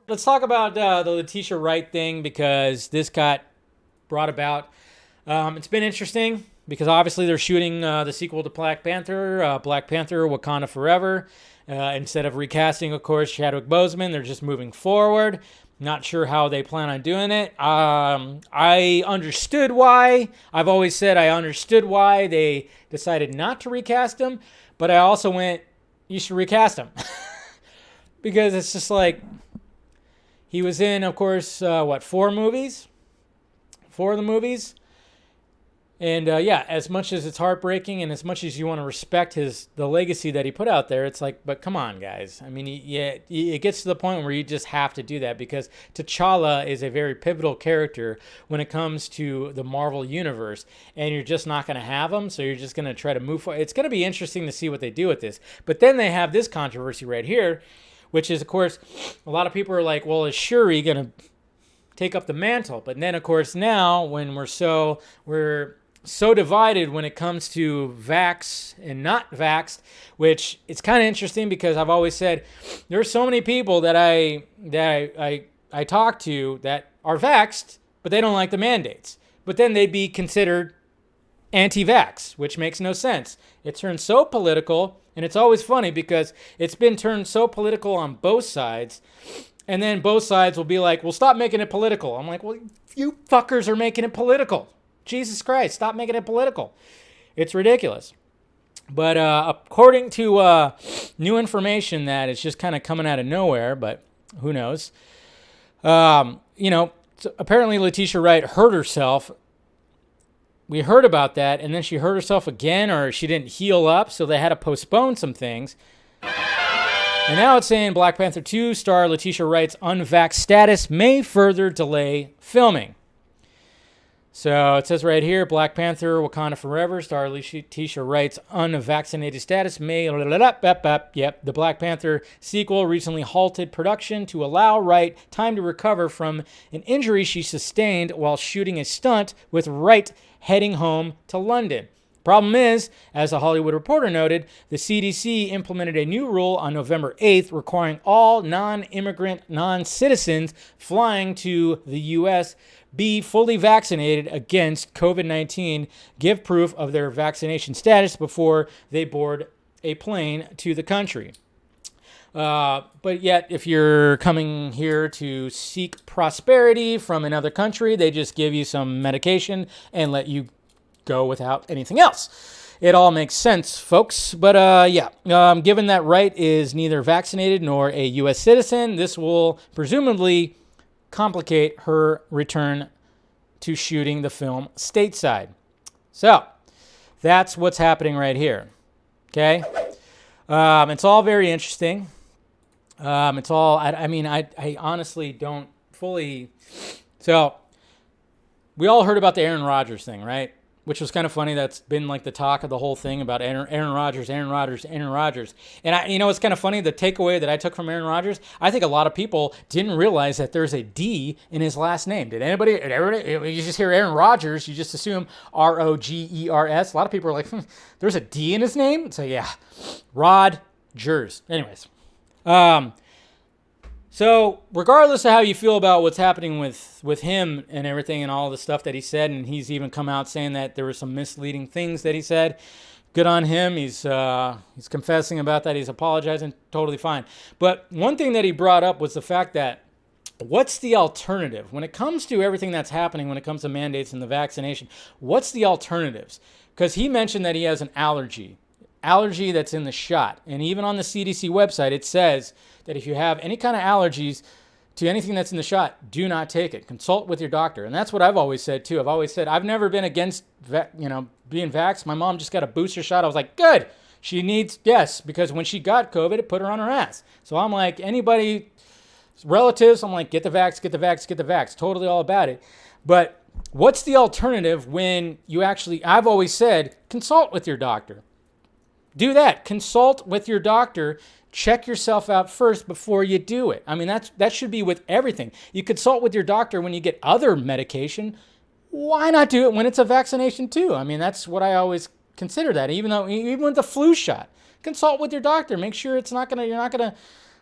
let's talk about the Letitia Wright thing because this got brought about. It's been interesting because obviously they're shooting the sequel to Black Panther Wakanda Forever. Instead of recasting, of course, Chadwick Boseman, they're just moving forward. Not sure how they plan on doing it. I understood why. I've always said I understood why they decided not to recast him, but I also went, you should recast him. Because it's just like, he was in, of course, four movies? Four of the movies? And yeah, as much as it's heartbreaking and as much as you want to respect the legacy that he put out there, it's like, but come on, guys. I mean, it gets to the point where you just have to do that because T'Challa is a very pivotal character when it comes to the Marvel Universe, and you're just not going to have him, so you're just going to try to move forward. It's going to be interesting to see what they do with this. But then they have this controversy right here, which is, of course, a lot of people are like, well, is Shuri going to take up the mantle? But then, of course, now when we're so divided when it comes to vax and not vaxxed, which it's kind of interesting because I've always said there's so many people that I talk to that are vaxxed, but they don't like the mandates. But then they'd be considered anti-vax, which makes no sense. It turns so political, and it's always funny because it's been turned so political on both sides. And then both sides will be like, well, stop making it political. I'm like, well, you fuckers are making it political. Jesus Christ, stop making it political. It's ridiculous. But according to new information that it's just kind of coming out of nowhere, but who knows? Apparently Letitia Wright hurt herself. We heard about that, and then she hurt herself again, or she didn't heal up, so they had to postpone some things. And now it's saying Black Panther 2 star Letitia Wright's Un-Vaxxed status may further delay filming. So it says right here, Black Panther Wakanda Forever star Letitia Wright's unvaccinated status may... Yep, the Black Panther sequel recently halted production to allow Wright time to recover from an injury she sustained while shooting a stunt, with Wright heading home to London. Problem is, as a Hollywood Reporter noted, the CDC implemented a new rule on November 8th requiring all non-immigrant, non-citizens flying to the U.S. be fully vaccinated against COVID-19, give proof of their vaccination status before they board a plane to the country. But yet, if you're coming here to seek prosperity from another country, they just give you some medication and let you go without anything else. It all makes sense, folks. But given that Wright is neither vaccinated nor a U.S. citizen, this will presumably complicate her return to shooting the film stateside. So that's what's happening right here. Okay? It's all very interesting. It's all, I honestly don't fully. So we all heard about the Aaron Rodgers thing, right? Which was kind of funny. That's been like the talk of the whole thing about Aaron Rodgers. And it's kind of funny. The takeaway that I took from Aaron Rodgers, I think a lot of people didn't realize that there's a D in his last name. Did anybody, you just hear Aaron Rodgers, you just assume Rogers. A lot of people are like, there's a D in his name? So yeah, Rodgers. Anyways. So regardless of how you feel about what's happening with him and everything and all the stuff that he said, and he's even come out saying that there were some misleading things that he said, good on him. He's confessing about that. He's apologizing. Totally fine. But one thing that he brought up was the fact that what's the alternative? When it comes to everything that's happening, when it comes to mandates and the vaccination, what's the alternatives? Because he mentioned that he has an allergy that's in the shot. And even on the CDC website, it says that if you have any kind of allergies to anything that's in the shot, do not take it. Consult with your doctor. And that's what I've always said, too. I've always said I've never been against being vaxxed. My mom just got a booster shot. I was like, good. She needs, yes, because when she got COVID, it put her on her ass. So I'm like, anybody, relatives, I'm like, get the vax. Totally all about it. But what's the alternative when you actually, I've always said, consult with your doctor. Do that. Consult with your doctor. Check yourself out first before you do it. I mean, that should be with everything. You consult with your doctor when you get other medication. Why not do it when it's a vaccination too? I mean, that's what I always consider that. Even with the flu shot, consult with your doctor. Make sure you're not gonna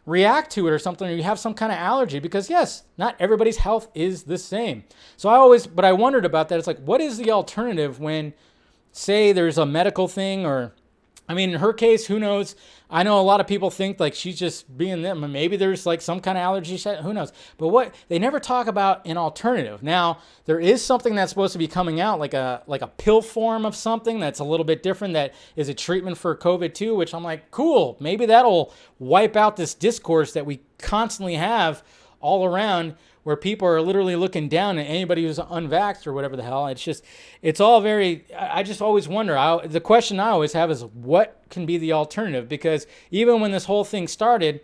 react to it or something, or you have some kind of allergy, because yes, not everybody's health is the same. So I wondered about that. It's like, what is the alternative when, say, there's a medical thing, or, I mean, in her case, who knows? I know a lot of people think like she's just being them. Maybe there's like some kind of allergy shit. Who knows? But they never talk about an alternative. Now, there is something that's supposed to be coming out, like a pill form of something that's a little bit different, that is a treatment for COVID too, which I'm like, cool. Maybe that'll wipe out this discourse that we constantly have all around, where people are literally looking down at anybody who's unvaxxed or whatever the hell. It's all very, I just always wonder. The question I always have is, what can be the alternative? Because even when this whole thing started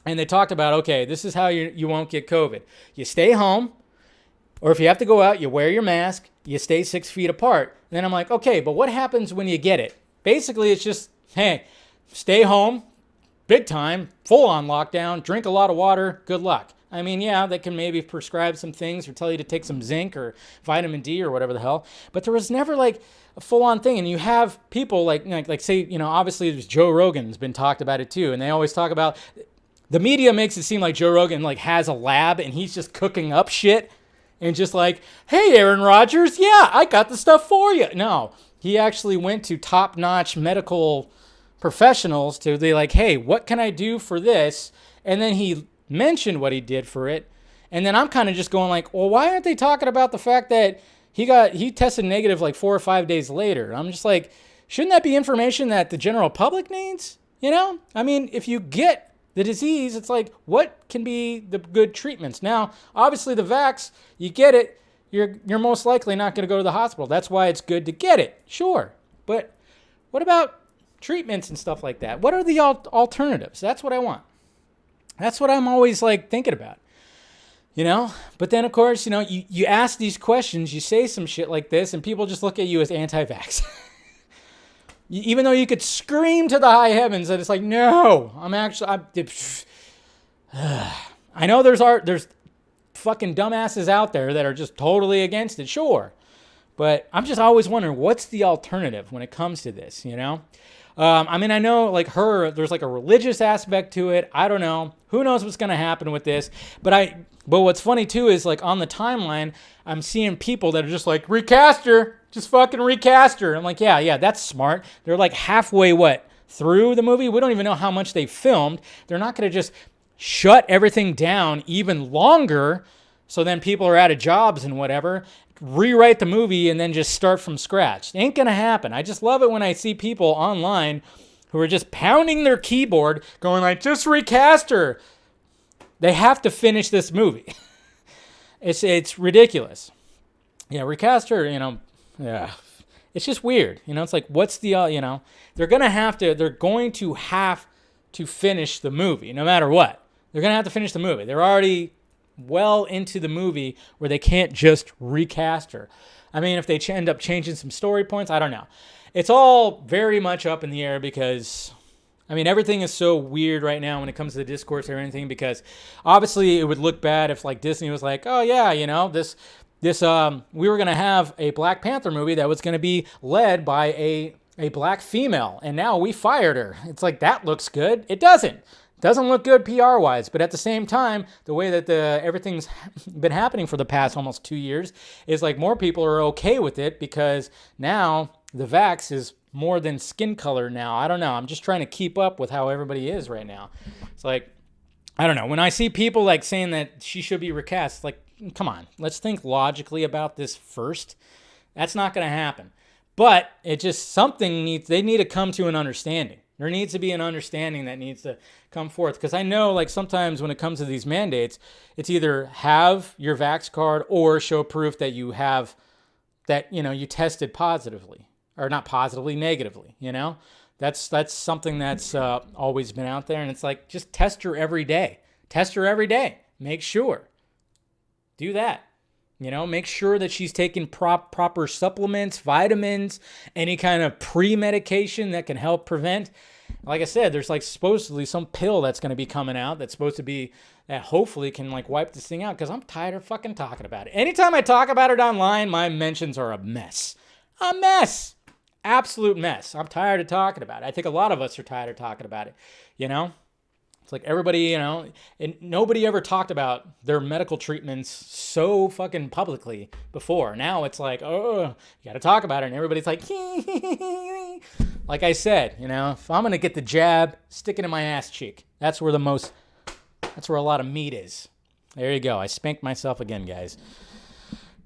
and they talked about, okay, this is how you won't get COVID. You stay home, or if you have to go out, you wear your mask, you stay 6 feet apart. And then I'm like, okay, but what happens when you get it? Basically, it's just, hey, stay home, big time, full on lockdown, drink a lot of water, good luck. I mean, yeah, they can maybe prescribe some things or tell you to take some zinc or vitamin D or whatever the hell. But there was never like a full-on thing. And you have people like say, obviously there's Joe Rogan's been talked about it too. And they always talk about, the media makes it seem like Joe Rogan like has a lab and he's just cooking up shit and just like, hey, Aaron Rodgers, yeah, I got the stuff for you. No, he actually went to top-notch medical professionals to be like, hey, what can I do for this? And then he mentioned what he did for it. And then I'm kind of just going like, well, why aren't they talking about the fact that he tested negative like 4 or 5 days later? I'm just like, shouldn't that be information that the general public needs? I mean, if you get the disease, it's like, what can be the good treatments? Now, obviously the vax, you get it, you're most likely not going to go to the hospital. That's why it's good to get it. Sure. But what about treatments and stuff like that? What are the alternatives? That's what I want. That's what I'm always like thinking about, But then, of course, you ask these questions, you say some shit like this, and people just look at you as anti-vax. Even though you could scream to the high heavens that it's like, no, I know there's fucking dumbasses out there that are just totally against it, sure. But I'm just always wondering, what's the alternative when it comes to this, I mean, I know like there's like a religious aspect to it. I don't know. Who knows what's going to happen with this? But what's funny too is like on the timeline, I'm seeing people that are just like, recast her, just fucking recast her. I'm like, yeah, that's smart. They're like halfway through the movie. We don't even know how much they filmed. They're not going to just shut everything down even longer, so then people are out of jobs and whatever, rewrite the movie and then just start from scratch. It ain't gonna happen. I just love it when I see people online who are just pounding their keyboard going like, just recast her. They have to finish this movie. It's ridiculous. Yeah, recast her, yeah. It's just weird. It's like, what's the, they're going to have to finish the movie no matter what. They're going to have to finish the movie. They're already well into the movie where they can't just recast her. I mean, if they end up changing some story points, I don't know. It's all very much up in the air because, I mean, everything is so weird right now when it comes to the discourse or anything, because obviously it would look bad if like Disney was like, oh yeah, we were going to have a Black Panther movie that was going to be led by a black female, and now we fired her. It's like, that looks good. It doesn't. Doesn't look good PR-wise, but at the same time, the way that everything's been happening for the past almost 2 years is like more people are okay with it because now the vax is more than skin color now. I don't know. I'm just trying to keep up with how everybody is right now. It's like, I don't know. When I see people like saying that she should be recast, like, come on, let's think logically about this first. That's not going to happen. But it just, they need to come to an understanding. There needs to be an understanding that needs to come forth. Because I know, like, sometimes when it comes to these mandates, it's either have your vax card or show proof that you have, that, you tested positively. Or not positively, negatively, That's something that's always been out there. And it's like, just test her every day. Test her every day. Make sure. Do that. Make sure that she's taking proper supplements, vitamins, any kind of pre-medication that can help prevent. Like I said, there's like supposedly some pill that's going to be coming out that's supposed to be, that hopefully can like wipe this thing out, because I'm tired of fucking talking about it. Anytime I talk about it online, my mentions are a mess. A mess. Absolute mess. I'm tired of talking about it. I think a lot of us are tired of talking about it, It's like everybody, you know, and nobody ever talked about their medical treatments so fucking publicly before. Now it's like, oh, you got to talk about it. And everybody's like, like I said, you know, if I'm going to get the jab, stick it in my ass cheek. That's where a lot of meat is. There you go. I spanked myself again, guys.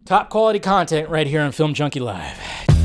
Top quality content right here on Film Junkee Live.